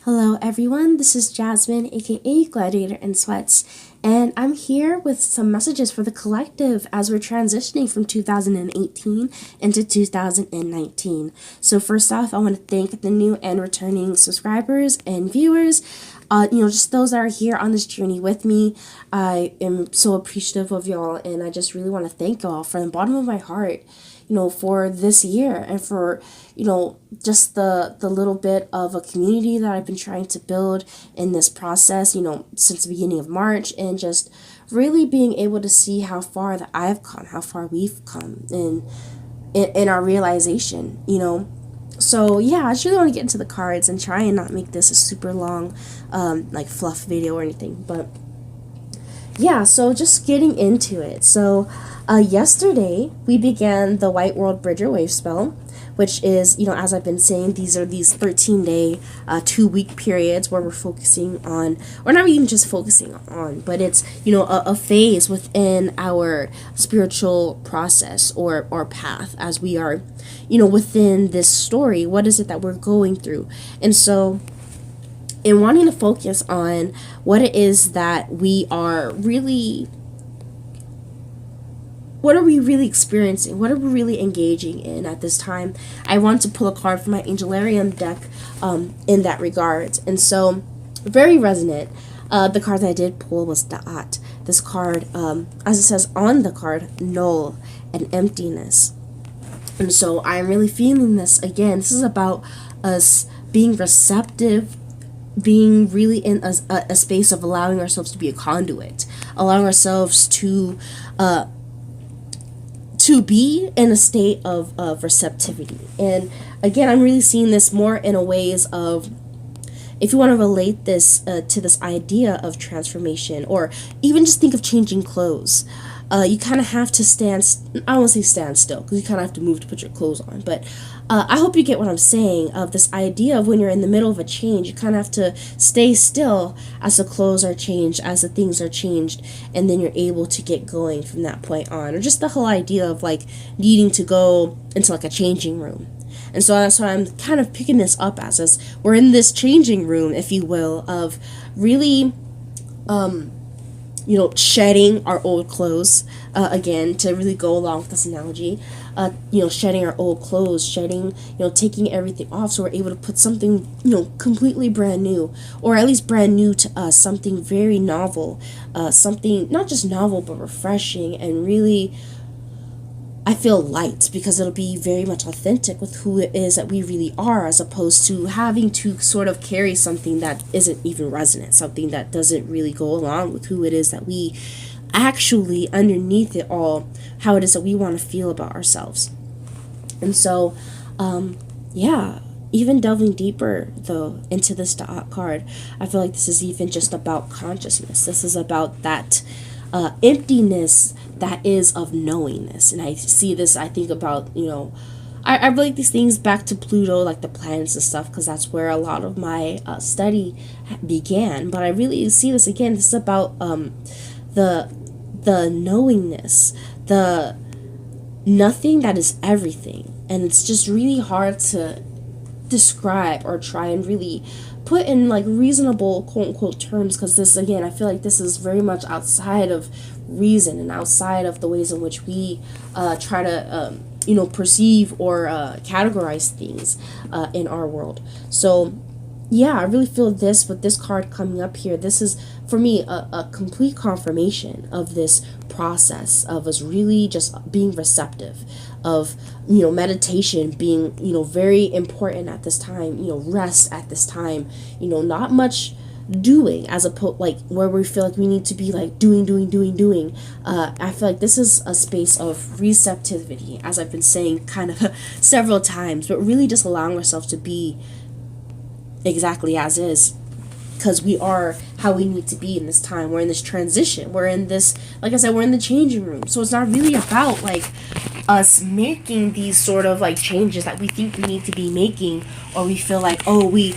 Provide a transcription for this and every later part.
Hello everyone, this is Jasmine, aka Gladiatorinsweats, and I'm here with some messages for the collective as we're transitioning from 2018 into 2019. So first off, I want to thank the new and returning subscribers and viewers. Just those that are here on this journey with me. I am so appreciative of y'all, and I just really want to thank y'all from the bottom of my heart, for this year and for, just the little bit of a community that I've been trying to build in this process, since the beginning of March, and just really being able to see how far that I've come, how far we've come in our realization, So yeah, I just really want to get into the cards and try and not make this a super long, fluff video or anything. But yeah, so just getting into it. So yesterday we began the White Worldbridger Wavespell, which is, as I've been saying, these are these 13-day, 2-week periods where we're focusing on, or not even just focusing on, but it's, a phase within our spiritual process or path as we are, within this story. What is it that we're going through? And so in wanting to focus on what it is that we are really, what are we really experiencing? What are we really engaging in at this time? I want to pull a card from my Angelarium deck in that regard. And so, very resonant. The card that I did pull was Da'at. This card, as it says on the card, null and emptiness. And so I'm really feeling this again. This is about us being receptive, being really in a space of allowing ourselves to be a conduit, allowing ourselves to be in a state of receptivity. And again, I'm really seeing this more in a ways of, if you want to relate this to this idea of transformation, or even just think of changing clothes, you kind of have to I don't want to say stand still, because you kind of have to move to put your clothes on, but I hope you get what I'm saying, of this idea of when you're in the middle of a change, you kind of have to stay still as the clothes are changed, as the things are changed, and then you're able to get going from that point on. Or just the whole idea of needing to go into a changing room. And so that's why I'm kind of picking this up as we're in this changing room, if you will, of really shedding our old clothes, again, to really go along with this analogy, shedding our old clothes, taking everything off, so we're able to put something, completely brand new, or at least brand new to us, something very novel, something not just novel, but refreshing, and really, I feel light, because it'll be very much authentic with who it is that we really are, as opposed to having to sort of carry something that isn't even resonant, something that doesn't really go along with who it is that we actually, underneath it all, how it is that we want to feel about ourselves. And so, even delving deeper, though, into this Da'at card, I feel like this is even just about consciousness. This is about that emptiness that is of knowingness. And I see this, I think about, I relate these things back to Pluto, like the planets and stuff, because that's where a lot of my study began. But I really see this again. This is about the knowingness, the nothing that is everything. And it's just really hard to describe or try and really put in reasonable quote unquote terms, because this, again, I feel like this is very much outside of reason and outside of the ways in which we try to perceive or categorize things in our world. So yeah, I really feel this with this card coming up here. This is, for me, a complete confirmation of this process of us really just being receptive, of, meditation being, very important at this time, rest at this time, not much doing, as opposed, where we feel like we need to be doing. I feel like this is a space of receptivity, as I've been saying kind of several times, but really just allowing ourselves to be exactly as is, because we are how we need to be in this time. We're in this transition, we're in this, like I said, we're in the changing room. So it's not really about us making these sort of changes that we think we need to be making, or we feel like, oh, we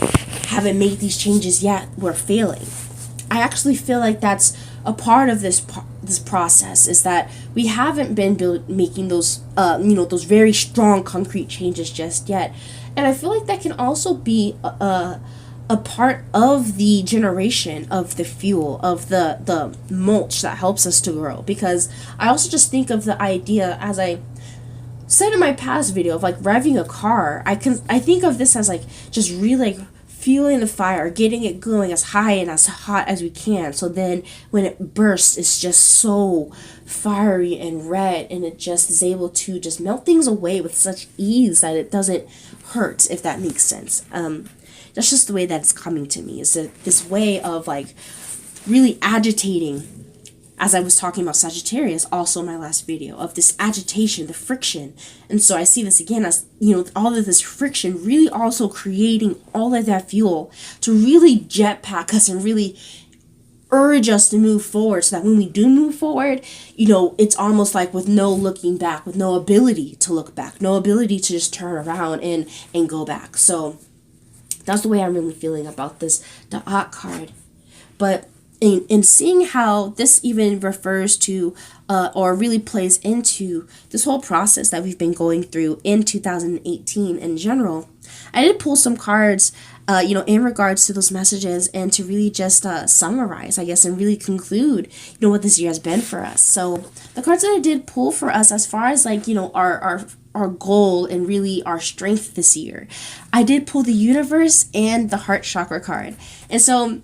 haven't made these changes yet, we're failing. I actually feel like that's a part of this process, is that we haven't been making those those very strong concrete changes just yet. And I feel like that can also be a part of the generation of the fuel, of the mulch that helps us to grow. Because I also just think of the idea, as I said in my past video, of like revving a car. I think of this as like just really like fueling the fire, getting it going as high and as hot as we can, so then when it bursts, it's just so fiery and red, and it just is able to just melt things away with such ease that it doesn't hurt, if that makes sense. That's just the way that it's coming to me, is that this way of like really agitating, as I was talking about Sagittarius also in my last video, of this agitation, the friction. And so I see this again as, all of this friction really also creating all of that fuel to really jetpack us and really urge us to move forward, so that when we do move forward, it's almost like with no looking back, with no ability to look back, no ability to just turn around and go back. So that's the way I'm really feeling about this Da'at card. But in seeing how this even refers to or really plays into this whole process that we've been going through in 2018 in general, I did pull some cards in regards to those messages, and to really just summarize, I guess, and really conclude what this year has been for us. So the cards that I did pull for us, as far as like our goal and really our strength this year, I did pull the Universe and the Heart Chakra card. And so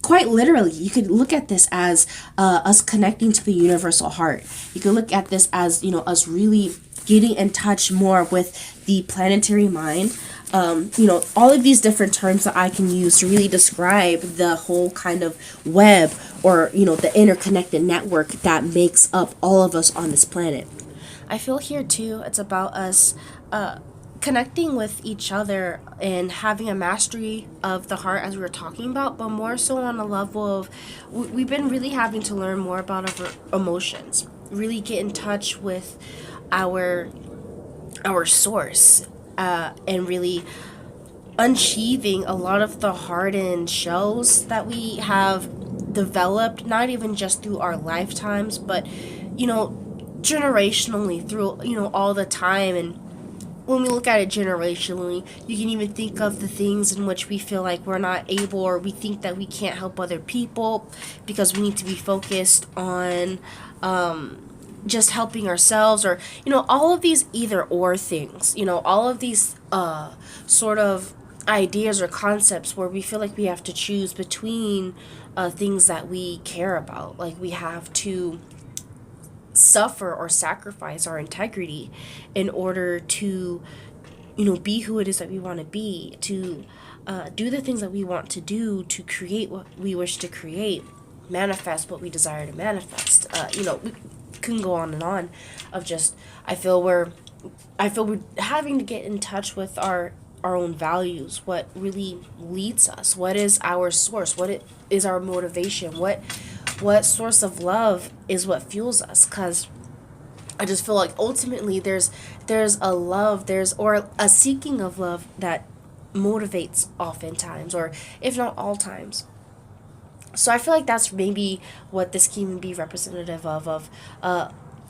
quite literally, you could look at this as us connecting to the universal heart. You could look at this as, us really getting in touch more with the planetary mind. All of these different terms that I can use to really describe the whole kind of web, or, the interconnected network that makes up all of us on this planet. I feel here too, it's about us connecting with each other and having a mastery of the heart, as we were talking about, but more so on a level of, we've been really having to learn more about our emotions, really get in touch with our source, and really unsheathing a lot of the hardened shells that we have developed, not even just through our lifetimes, but generationally, through all the time. And when we look at it generationally, you can even think of the things in which we feel like we're not able, or we think that we can't help other people because we need to be focused on just helping ourselves, or all of these either or things, all of these sort of ideas or concepts where we feel like we have to choose between things that we care about. Like we have to suffer or sacrifice our integrity in order to be who it is that we want to be, to do the things that we want to do, to create what we wish to create, manifest what we desire to manifest. We can go on and on of just, I feel we're having to get in touch with our own values, what really leads us, what is our source, what is our motivation, what source of love is what fuels us. Because I just feel like ultimately there's a love, or a seeking of love that motivates oftentimes, or if not all times. So I feel like that's maybe what this can be representative of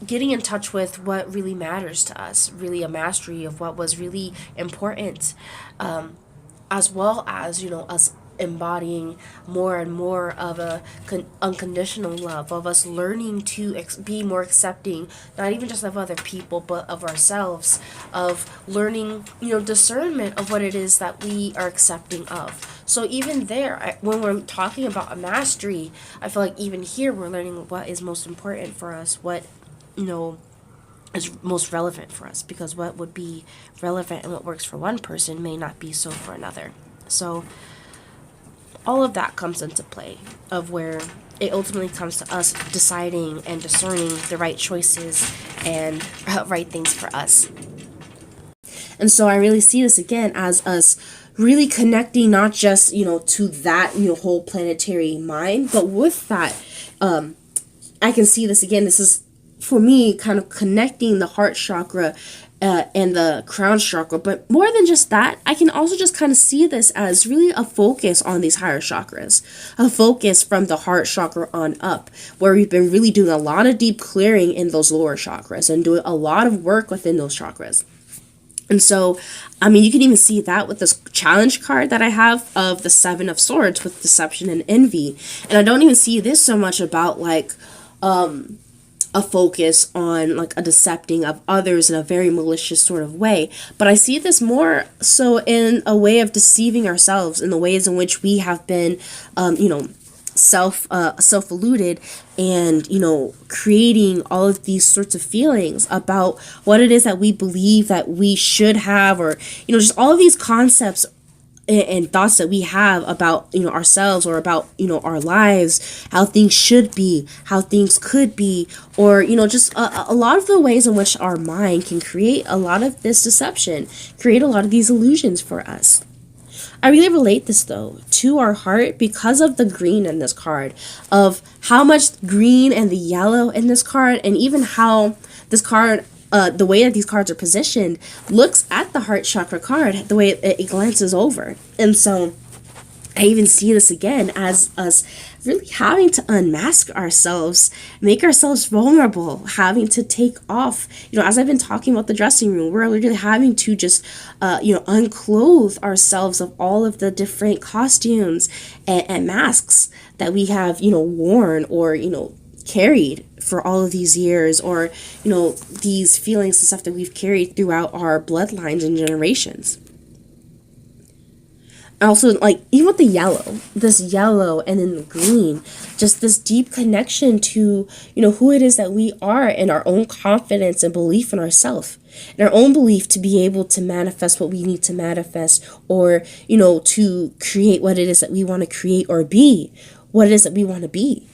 getting in touch with what really matters to us, really a mastery of what was really important, as well as us embodying more and more of a unconditional love, of us learning to be more accepting, not even just of other people, but of ourselves, of learning, discernment of what it is that we are accepting of. So even there, when we're talking about a mastery, I feel like even here we're learning what is most important for us, what is most relevant for us, because what would be relevant and what works for one person may not be so for another. So all of that comes into play, of where it ultimately comes to us deciding and discerning the right choices and right things for us. And so I really see this again as us really connecting, not just to that whole planetary mind, but with that I can see this again. This is, for me, kind of connecting the heart chakra and the crown chakra. But more than just that, I can also just kind of see this as really a focus on these higher chakras, a focus from the heart chakra on up, where we've been really doing a lot of deep clearing in those lower chakras and doing a lot of work within those chakras. And so, I mean, you can even see that with this challenge card that I have of the Seven of Swords with deception and envy. And I don't even see this so much about like a focus on like a decepting of others in a very malicious sort of way, but I see this more so in a way of deceiving ourselves in the ways in which we have been, self-eluded, and creating all of these sorts of feelings about what it is that we believe that we should have, or just all of these concepts and thoughts that we have about ourselves, or about our lives, how things should be, how things could be, or just a lot of the ways in which our mind can create a lot of this deception, create a lot of these illusions for us. I really relate this though to our heart because of the green in this card, of how much green and the yellow in this card, and even how this card, the way that these cards are positioned, looks at the heart chakra card, the way it glances over. And so I even see this again as us really having to unmask ourselves, make ourselves vulnerable, having to take off, as I've been talking about the dressing room, we're literally having to just, unclothe ourselves of all of the different costumes and masks that we have, worn, or, carried for all of these years, or, these feelings and stuff that we've carried throughout our bloodlines and generations. Also, like, even with this yellow and then the green, just this deep connection to who it is that we are, and our own confidence and belief in ourselves, and our own belief to be able to manifest what we need to manifest, or to create what it is that we want to create, or be what it is that we want to be.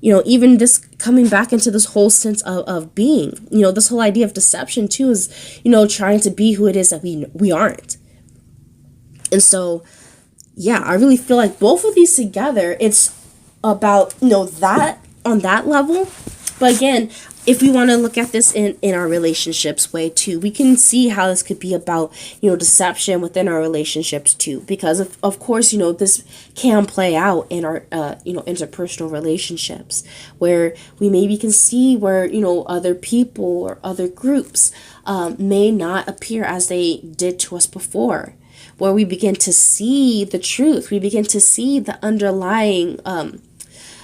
Even this coming back into this whole sense of being, this whole idea of deception too is trying to be who it is that we aren't. And so, yeah, I really feel like both of these together, it's about, that on that level. But again, if we want to look at this in our relationships way too, we can see how this could be about, deception within our relationships too. Because of course, this can play out in our, interpersonal relationships, where we maybe can see where, other people or other groups may not appear as they did to us before, where we begin to see the truth. We begin to see the underlying,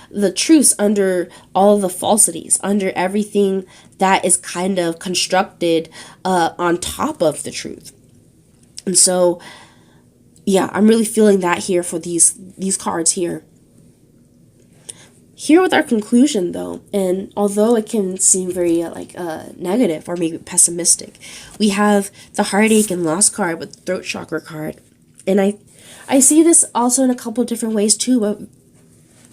the truths under all of the falsities, under everything that is kind of constructed on top of the truth. And so, yeah, I'm really feeling that here for these cards here. Here with our conclusion though, and although it can seem very negative or maybe pessimistic, we have the heartache and loss card with the throat chakra card. And I see this also in a couple of different ways too, but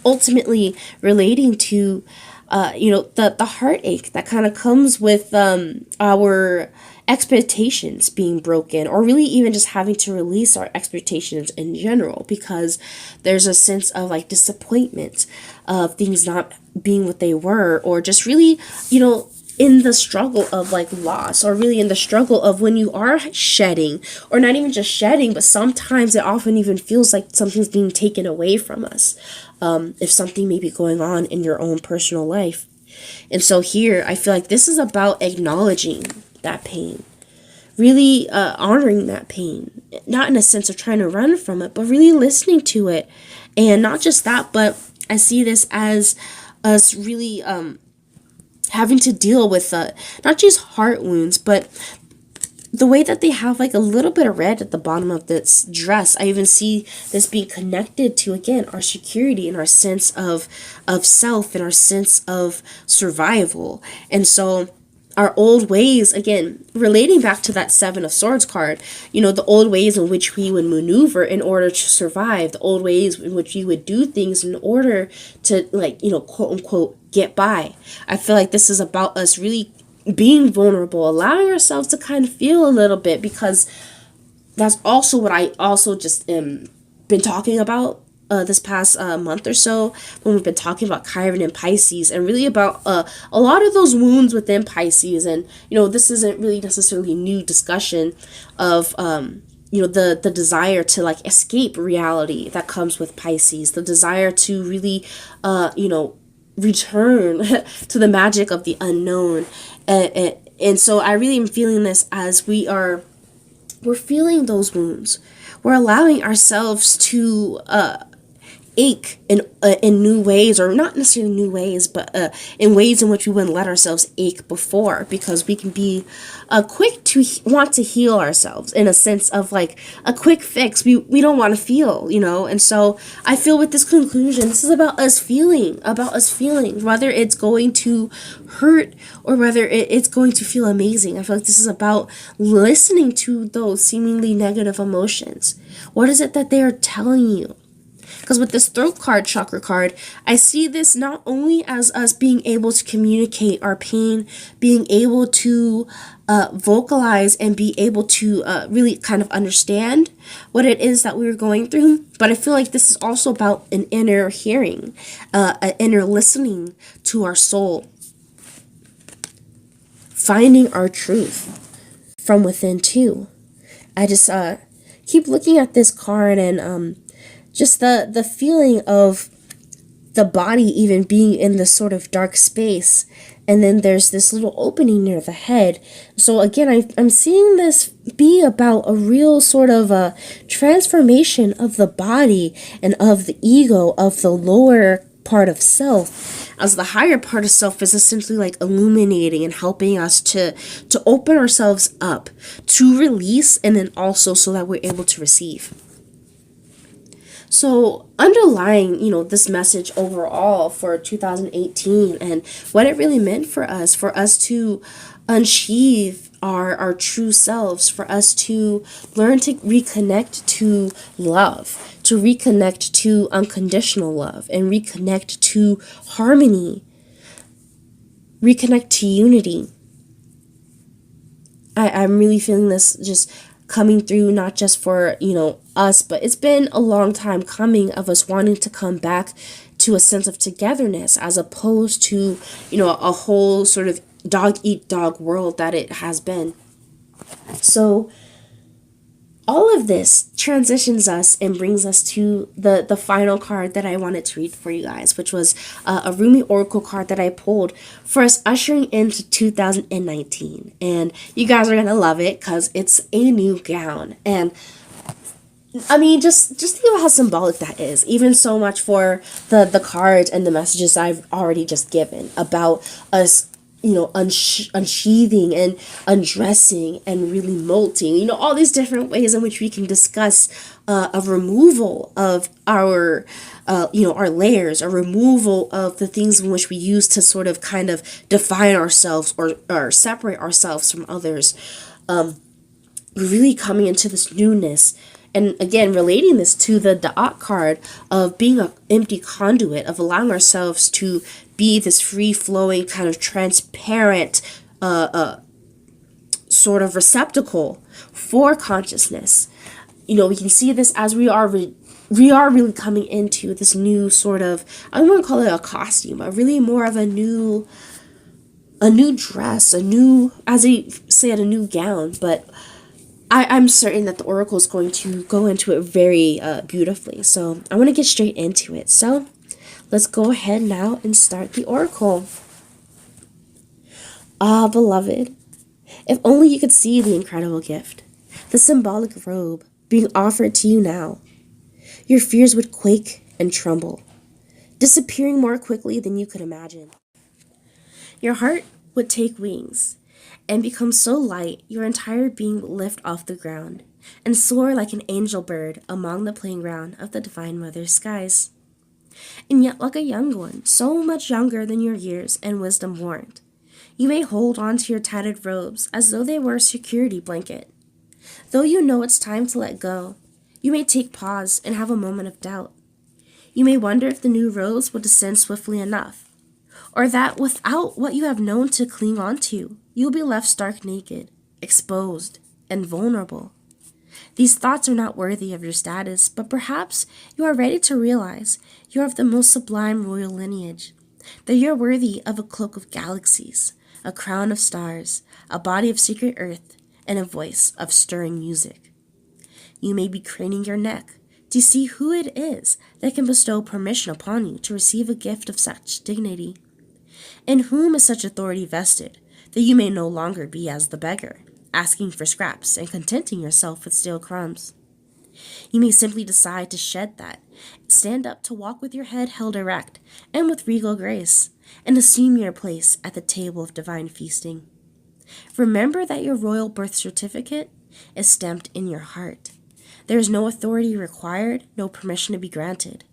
ultimately relating to the heartache that kind of comes with our expectations being broken, or really even just having to release our expectations in general, because there's a sense of like disappointment of things not being what they were, or just really in the struggle of like loss, or really in the struggle of when you are shedding, or not even just shedding, but sometimes it often even feels like something's being taken away from us, if something may be going on in your own personal life. And so here I feel like this is about acknowledging that pain, really honoring that pain, not in a sense of trying to run from it, but really listening to it. And not just that, but I see this as us really having to deal with not just heart wounds, but the way that they have like a little bit of red at the bottom of this dress. I even see this being connected to, again, our security and our sense of self, and our sense of survival. And so our old ways, again, relating back to that Seven of Swords card, the old ways in which we would maneuver in order to survive, the old ways in which we would do things in order to, quote unquote, get by. I feel like this is about us really being vulnerable, allowing ourselves to kind of feel a little bit, because that's also what I also just been talking about this past month or so, when we've been talking about Chiron and Pisces, and really about a lot of those wounds within Pisces. And this isn't really necessarily a new discussion of the desire to like escape reality that comes with Pisces, the desire to really return to the magic of the unknown. And so I really am feeling this as we are we're feeling those wounds. We're allowing ourselves to ache in new ways, or not necessarily new ways, but in ways in which we wouldn't let ourselves ache before, because we can be quick to want to heal ourselves in a sense of like a quick fix. We don't want to feel, and so I feel with this conclusion, this is about us feeling, whether it's going to hurt or whether it's going to feel amazing. I feel like this is about listening to those seemingly negative emotions. What is it that they are telling you? Because with this throat card, chakra card, I see this not only as us being able to communicate our pain, being able to vocalize and be able to really kind of understand what it is that we were going through, but I feel like this is also about an inner hearing, an inner listening to our soul, finding our truth from within too. I just keep looking at this card and just the feeling of the body even being in this sort of dark space, and then there's this little opening near the head. So again, I'm seeing this be about a real sort of a transformation of the body and of the ego, of the lower part of self, as the higher part of self is essentially like illuminating and helping us to open ourselves up to release, and then also so that we're able to receive. So underlying, this message overall for 2018 and what it really meant for us to unsheath our true selves, for us to learn to reconnect to love, to reconnect to unconditional love, and reconnect to harmony, reconnect to unity. I'm really feeling this just coming through, not just for, us, but it's been a long time coming of us wanting to come back to a sense of togetherness, as opposed to, a whole sort of dog eat dog world that it has been. So all of this transitions us and brings us to the final card that I wanted to read for you guys, which was a Rumi Oracle card that I pulled for us ushering into 2019. And you guys are going to love it because it's a new gown. And I mean, just think about how symbolic that is, even so much for the cards and the messages I've already just given about us, unsheathing and undressing and really molting, all these different ways in which we can discuss a removal of our layers, a removal of the things in which we use to sort of kind of define ourselves or separate ourselves from others. Really coming into this newness. And again, relating this to the Da'at card of being an empty conduit, of allowing ourselves to be this free-flowing, kind of transparent sort of receptacle for consciousness. We can see this as we are really coming into this new sort of, I don't want to call it a costume, but really more of a new dress, as I said, a new gown, but I'm certain that the Oracle is going to go into it very beautifully. So I want to get straight into it. So let's go ahead now and start the Oracle. Ah, beloved, if only you could see the incredible gift, the symbolic robe being offered to you now. Your fears would quake and tremble, disappearing more quickly than you could imagine. Your heart would take wings and become so light your entire being would lift off the ground and soar like an angel bird among the playground of the Divine Mother's skies. And yet like a young one, so much younger than your years and wisdom warrant, you may hold on to your tattered robes as though they were a security blanket. Though you know it's time to let go, you may take pause and have a moment of doubt. You may wonder if the new robes will descend swiftly enough, or that without what you have known to cling on to, you'll be left stark naked, exposed, and vulnerable. These thoughts are not worthy of your status, but perhaps you are ready to realize you are of the most sublime royal lineage, that you're worthy of a cloak of galaxies, a crown of stars, a body of secret earth, and a voice of stirring music. You may be craning your neck to see who it is that can bestow permission upon you to receive a gift of such dignity. In whom is such authority vested, that you may no longer be as the beggar, asking for scraps and contenting yourself with stale crumbs. You may simply decide to shed that, stand up to walk with your head held erect and with regal grace, and assume your place at the table of divine feasting. Remember that your royal birth certificate is stamped in your heart. There is no authority required, no permission to be granted.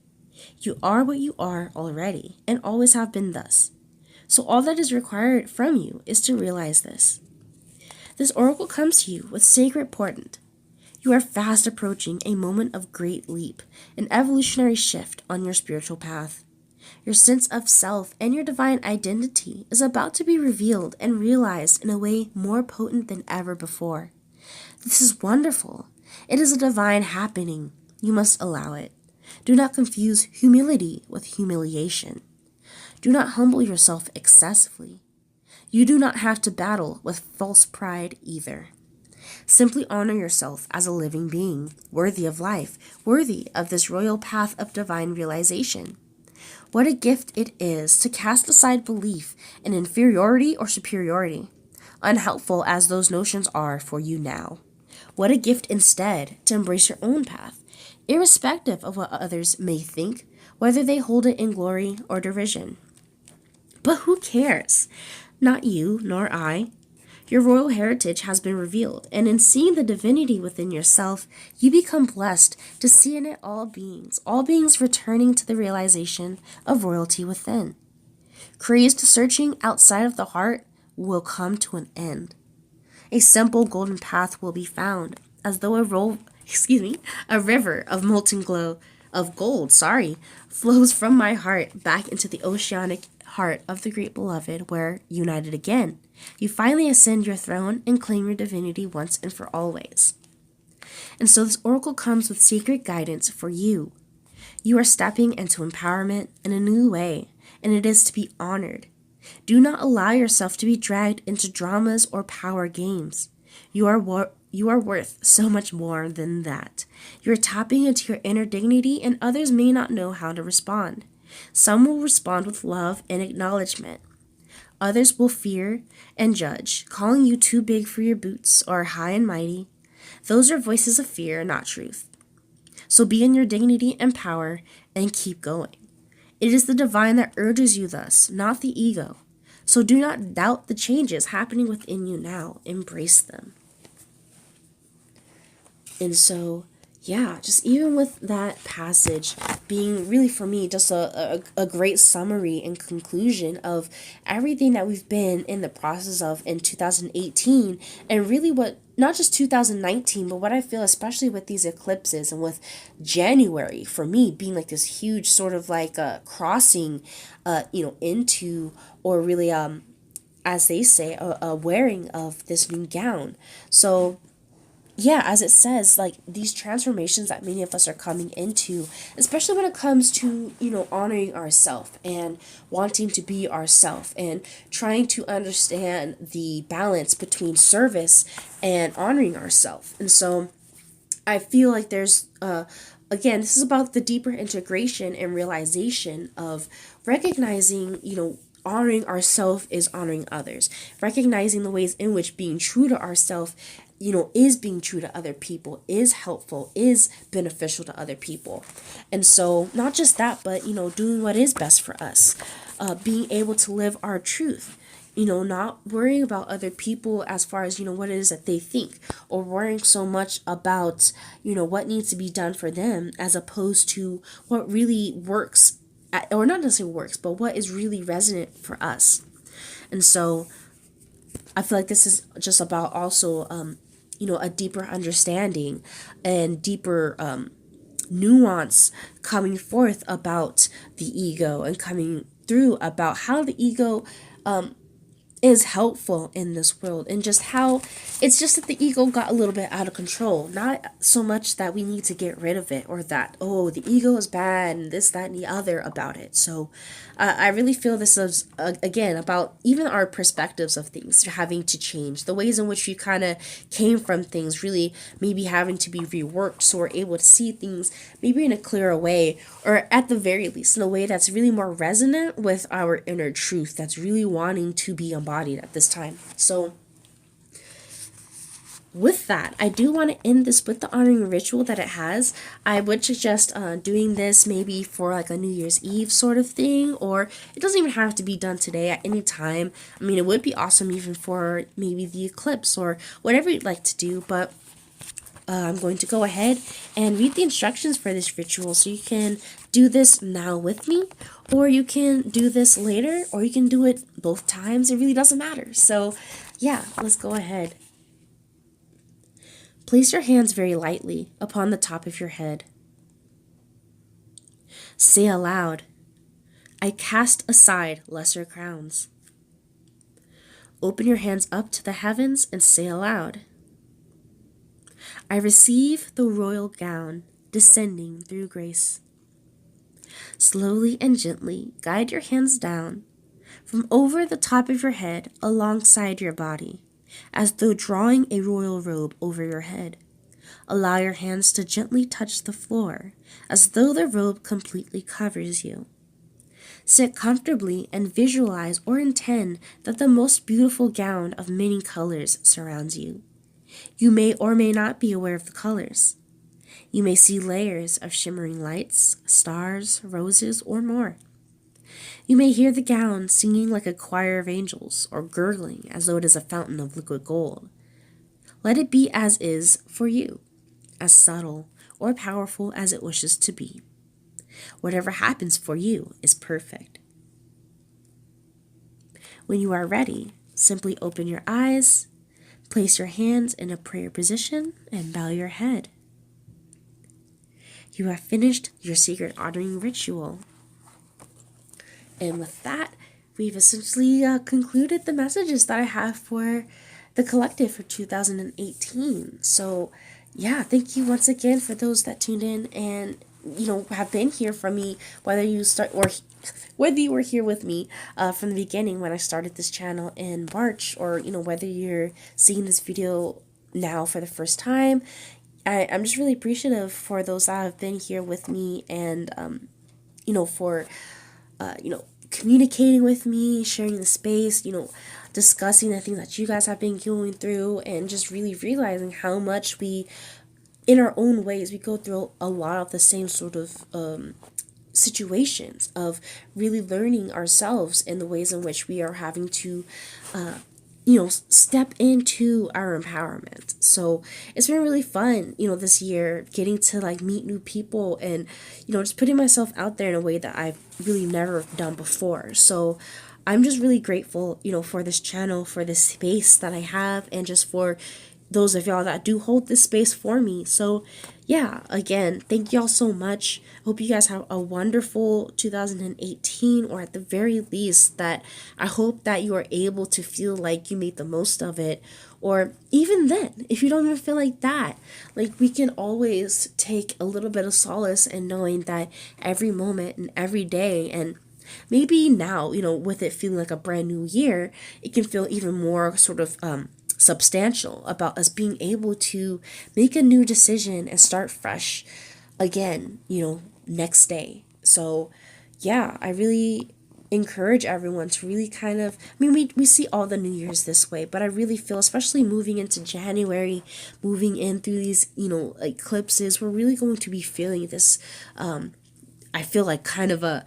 You are what you are already, and always have been thus. So all that is required from you is to realize this. This oracle comes to you with sacred portent. You are fast approaching a moment of great leap, an evolutionary shift on your spiritual path. Your sense of self and your divine identity is about to be revealed and realized in a way more potent than ever before. This is wonderful. It is a divine happening. You must allow it. Do not confuse humility with humiliation. Do not humble yourself excessively. You do not have to battle with false pride either. Simply honor yourself as a living being, worthy of life, worthy of this royal path of divine realization. What a gift it is to cast aside belief in inferiority or superiority, unhelpful as those notions are for you now. What a gift instead to embrace your own path, irrespective of what others may think, whether they hold it in glory or derision. But who cares? Not you, nor I. Your royal heritage has been revealed, and in seeing the divinity within yourself, you become blessed to see in it all beings returning to the realization of royalty within. Crazed searching outside of the heart will come to an end. A simple golden path will be found, as though a river of molten glow of gold, flows from my heart back into the oceanic heart of the great beloved, where, united again, you finally ascend your throne and claim your divinity once and for always. And so this oracle comes with sacred guidance for you. You are stepping into empowerment in a new way, and it is to be honored. Do not allow yourself to be dragged into dramas or power games. You are worth so much more than that. You are tapping into your inner dignity, and others may not know how to respond. Some will respond with love and acknowledgement. Others will fear and judge, calling you too big for your boots or high and mighty. Those are voices of fear, not truth. So be in your dignity and power and keep going. It is the divine that urges you thus, not the ego. So do not doubt the changes happening within you now. Embrace them. And so, just even with that passage being really, for me, just a great summary and conclusion of everything that we've been in the process of in 2018, and really what, not just 2019, but what I feel, especially with these eclipses and with January, for me, being like this huge sort of like crossing, into, or really, as they say, a wearing of this new gown. So, as it says, like these transformations that many of us are coming into, especially when it comes to, honoring ourselves and wanting to be ourselves and trying to understand the balance between service and honoring ourselves. And so I feel like there's, again, this is about the deeper integration and realization of recognizing, honoring ourselves is honoring others, recognizing the ways in which being true to ourselves is being true to other people, is helpful, is beneficial to other people. And so not just that, but, doing what is best for us, being able to live our truth, not worrying about other people as far as, what it is that they think, or worrying so much about, what needs to be done for them, as opposed to what really works, or not necessarily works, but what is really resonant for us. And so I feel like this is just about also, a deeper understanding and deeper nuance coming forth about the ego, and coming through about how the ego is helpful in this world, and just how it's just that the ego got a little bit out of control. Not so much that we need to get rid of it, or that, the ego is bad and this, that, and the other about it. So I really feel this is, again, about even our perspectives of things having to change, the ways in which we kind of came from things really maybe having to be reworked, so we're able to see things maybe in a clearer way, or at the very least in a way that's really more resonant with our inner truth, that's really wanting to be embodied at this time. So with that, I do want to end this with the honoring ritual that it has. I would suggest doing this maybe for like a New Year's Eve sort of thing, or it doesn't even have to be done today, at any time. I mean, it would be awesome even for maybe the eclipse or whatever you'd like to do, but I'm going to go ahead and read the instructions for this ritual, so you can do this now with me, or you can do this later, or you can do it both times. It really doesn't matter. So yeah, let's go ahead. Place your hands very lightly upon the top of your head. Say aloud, I cast aside lesser crowns. Open your hands up to the heavens and say aloud, I receive the royal gown descending through grace. Slowly and gently guide your hands down from over the top of your head alongside your body, as though drawing a royal robe over your head. Allow your hands to gently touch the floor, as though the robe completely covers you. Sit comfortably and visualize or intend that the most beautiful gown of many colors surrounds you. You may or may not be aware of the colors. You may see layers of shimmering lights, stars, roses, or more. You may hear the gown singing like a choir of angels, or gurgling as though it is a fountain of liquid gold. Let it be as is for you, as subtle or powerful as it wishes to be. Whatever happens for you is perfect. When you are ready, simply open your eyes, place your hands in a prayer position, and bow your head. You have finished your secret honoring ritual. And with that, we've essentially concluded the messages that I have for the collective for 2018. So yeah, thank you once again for those that tuned in and have been here from me, whether you were here with me from the beginning when I started this channel in March, or whether you're seeing this video now for the first time. I'm just really appreciative for those that have been here with me, and for communicating with me, sharing the space, discussing the things that you guys have been going through, and just really realizing how much in our own ways, we go through a lot of the same sort of situations of really learning ourselves in the ways in which we are having to, step into our empowerment. So it's been really fun, this year, getting to meet new people and, just putting myself out there in a way that I've really never done before. So I'm just really grateful, for this channel, for this space that I have, and just for those of y'all that do hold this space for me. So yeah, again, thank y'all so much. Hope you guys have a wonderful 2018, or at the very least that I hope that you are able to feel like you made the most of it. Or even then, if you don't even feel like that, we can always take a little bit of solace in knowing that every moment and every day, and maybe now, with it feeling like a brand new year, it can feel even more sort of substantial about us being able to make a new decision and start fresh again, next day. So yeah, I really encourage everyone to really we see all the New Year's this way, but I really feel, especially moving into January, moving in through these, eclipses, we're really going to be feeling this, I feel like kind of a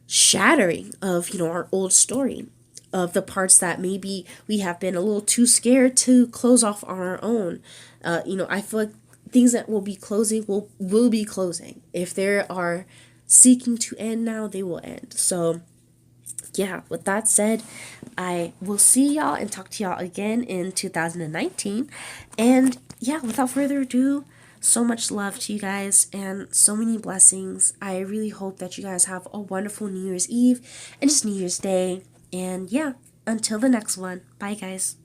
shattering of, our old story, of the parts that maybe we have been a little too scared to close off on our own. I feel like things that will be closing will be closing. If they are seeking to end now, they will end. So yeah, with that said, I will see y'all and talk to y'all again in 2019. And yeah, without further ado, so much love to you guys and so many blessings. I really hope that you guys have a wonderful New Year's Eve and just New Year's Day. And yeah, until the next one. Bye, guys.